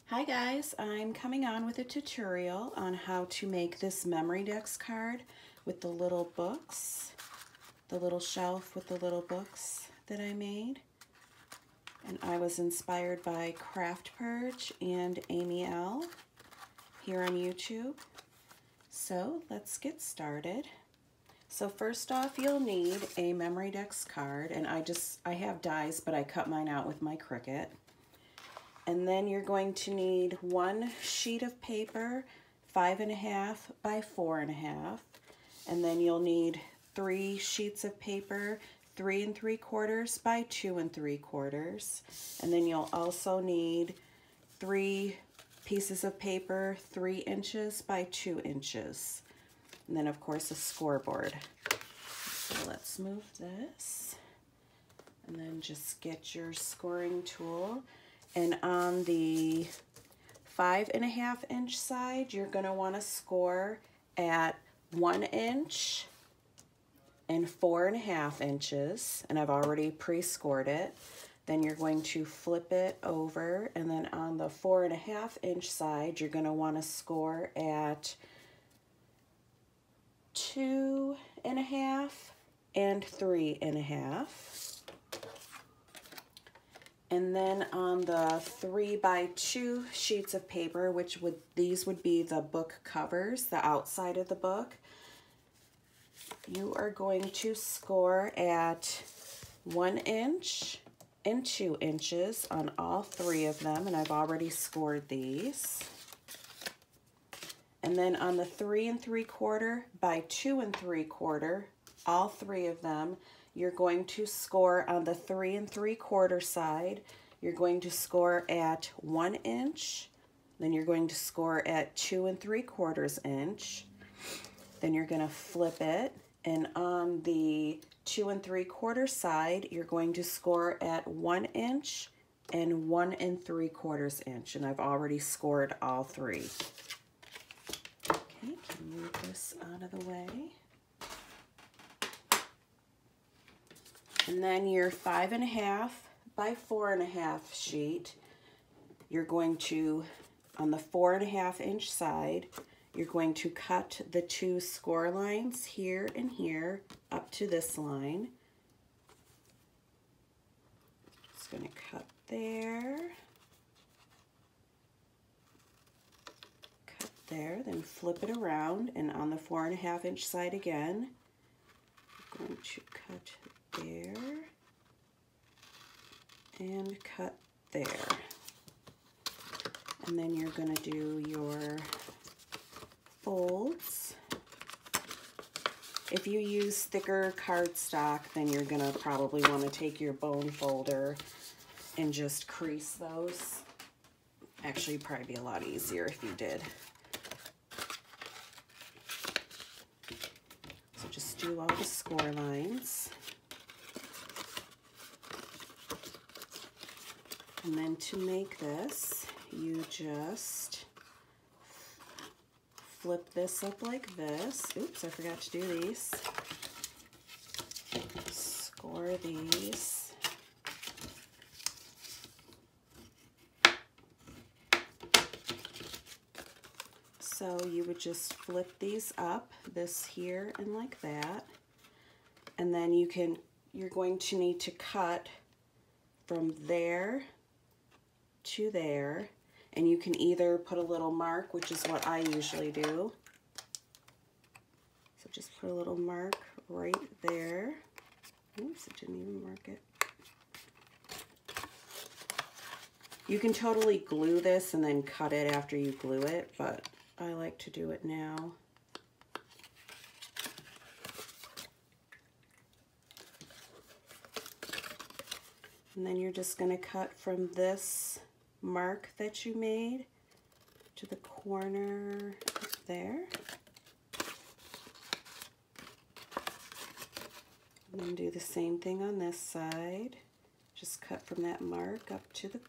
Hi guys, I'm coming on with a tutorial on how to make this memorydex card with the little books, the little shelf with the little books that I made. And I was inspired by Craft Purge and Amy L. here on YouTube. So let's get started. So first off, you'll need a memorydex card, and I have dies, but I cut mine out with my Cricut. And then you're going to need one sheet of paper, 5.5 by 4.5. And then you'll need 3 sheets of paper, 3 3/4 by 2 3/4. And then you'll also need 3 pieces of paper, 3 inches by 2 inches. And then of course a scoreboard. So let's move this. And then just get your scoring tool. And on the 5.5 inch side, you're going to want to score at 1 inch and 4.5 inches. And I've already pre-scored it. Then you're going to flip it over. And then on the 4.5 inch side, you're going to want to score at 2.5 and 3.5. And then on the 3 by 2 sheets of paper, these would be the book covers, the outside of the book, you are going to score at 1 inch and 2 inches on all 3 of them, and I've already scored these. And then on the 3 3/4 by 2 3/4, all 3 of them, you're going to score on the 3 3/4 side. You're going to score at 1 inch. Then you're going to score at 2 3/4 inch. Then you're going to flip it. And on the 2 3/4 side, you're going to score at 1 inch and 1 3/4 inch. And I've already scored all 3. Okay, can move this out of the way. And then your 5.5 by 4.5 sheet, you're going to, on the 4.5 inch side, you're going to cut the 2 score lines here and here up to this line. Just going to cut there, cut there, then flip it around, and on the 4.5 inch side again, I'm going to cut there and cut there. And then you're going to do your folds. If you use thicker cardstock, then you're going to probably want to take your bone folder and just crease those. Actually, it'd probably be a lot easier if you did. So just do all the score lines. And then to make this, you just flip this up like this. Oops, I forgot to do these. Score these. So you would just flip these up, this here and like that. And then you're going to need to cut from there to there, and you can either put a little mark, which is what I usually do. So just put a little mark right there. Oops, it didn't even mark it. You can totally glue this and then cut it after you glue it, but I like to do it now. And then you're just going to cut from this mark that you made to the corner there. And then do the same thing on this side. Just cut from that mark up to the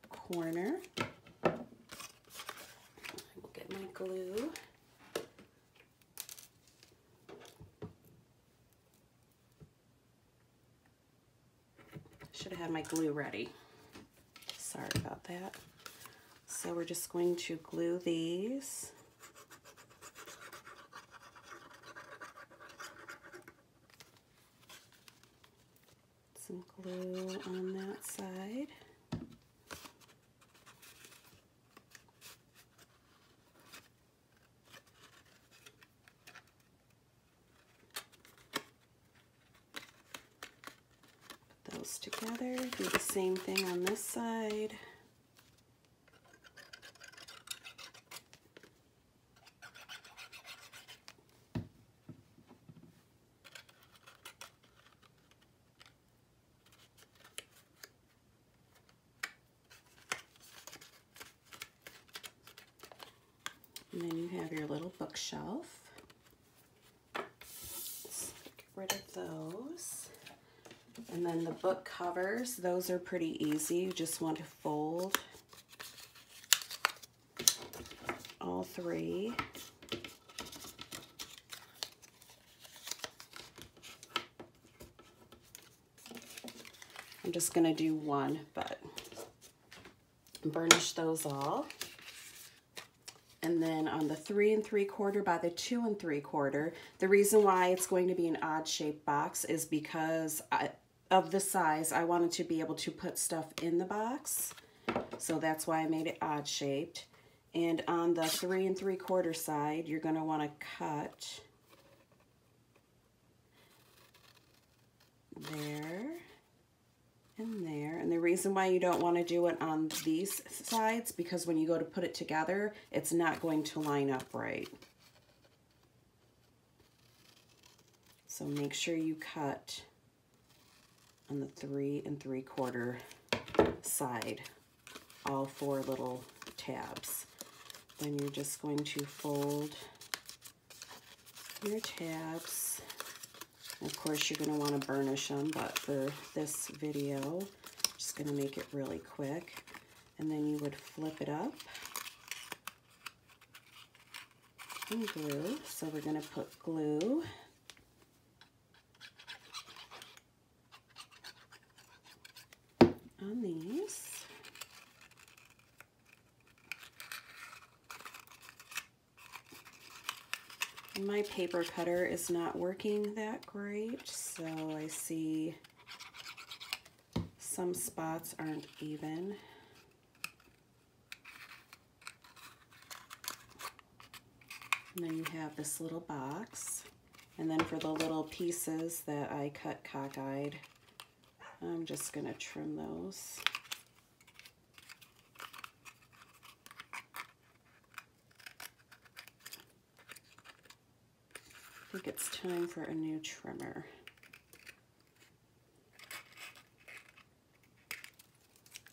corner. We'll get my glue. Should have had my glue ready. Sorry about that. So So we're just going to glue these. Some glue on that side. Put those together. Do the same thing on this side. And then you have your little bookshelf. Let's get rid of those. And then the book covers, those are pretty easy. You just want to fold all three. I'm just going to do one, but burnish those all. And then on the 3 3/4 by the 2 3/4, the reason why it's going to be an odd shaped box is because of the size. I wanted to be able to put stuff in the box, so that's why I made it odd shaped. And on the 3 3/4 side, you're going to want to cut there and there. And the reason why you don't want to do it on these sides, because when you go to put it together, it's not going to line up right. So make sure you cut on the 3 3/4 side, all 4 little tabs. Then you're just going to fold your tabs. Of course, you're going to want to burnish them, but for this video, I'm just going to make it really quick. And then you would flip it up and glue. So we're going to put glue on these. And my paper cutter is not working that great, so I see some spots aren't even. And then you have this little box. And then for the little pieces that I cut cockeyed, I'm just going to trim those. I think it's time for a new trimmer.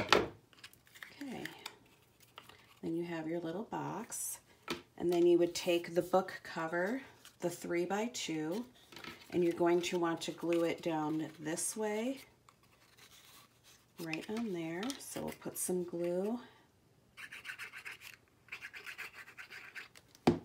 Okay, then you have your little box, and then you would take the book cover, the 3 by 2, and you're going to want to glue it down this way, right on there. So we'll put some glue on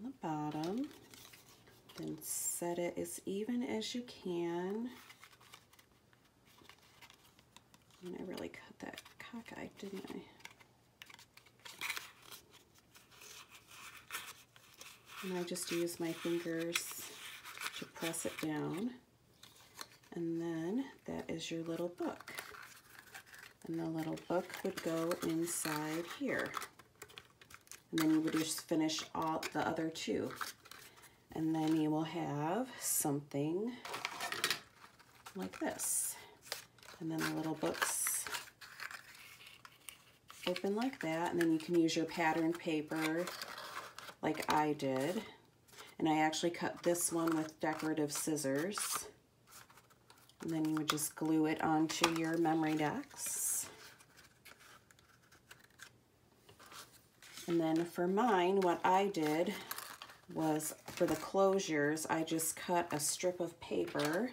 the bottom. Then set it as even as you can. And I really cut that cockeyed, didn't I? And I just use my fingers to press it down. And then that is your little book. And the little book would go inside here. And then you would just finish all the other 2. And then you will have something like this. And then the little books open like that. And then you can use your pattern paper like I did. And I actually cut this one with decorative scissors. And then you would just glue it onto your memorydex. And then for mine, what I did was for the closures, I just cut a strip of paper,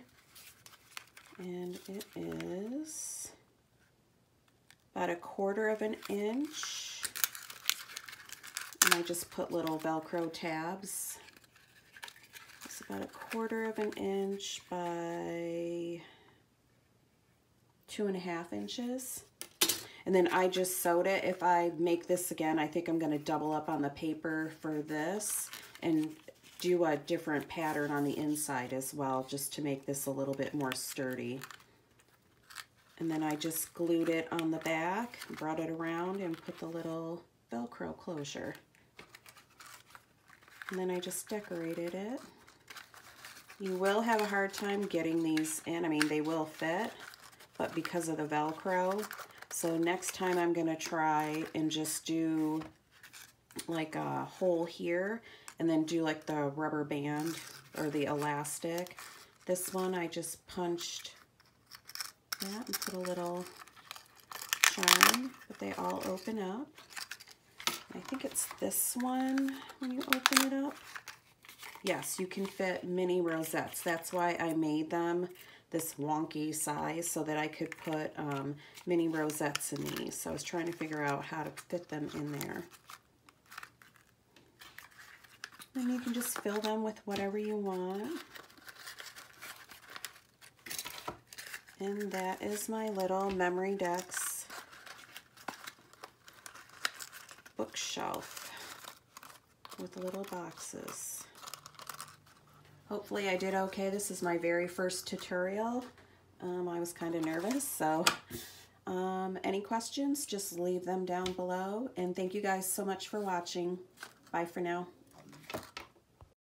and it is about 1/4 of an inch, and I just put little Velcro tabs. It's about 1/4 of an inch by 2.5 inches. And then I just sewed it. If I make this again, I think I'm going to double up on the paper for this and do a different pattern on the inside as well, just to make this a little bit more sturdy. And then I just glued it on the back, brought it around, and put the little Velcro closure. And then I just decorated it. You will have a hard time getting these in. I mean, they will fit, but because of the Velcro. So next time I'm gonna try and just do like a hole here and then do like the rubber band or the elastic. This one I just punched that and put a little charm, but they all open up. I think it's this one when you open it up. Yes, you can fit mini rosettes. That's why I made them this wonky size so that I could put mini rosettes in these. So I was trying to figure out how to fit them in there. And you can just fill them with whatever you want. And that is my little memorydex bookshelf with little boxes. Hopefully I did okay. This is my very first tutorial. I was kind of nervous, so any questions, just leave them down below. And thank you guys so much for watching. Bye for now.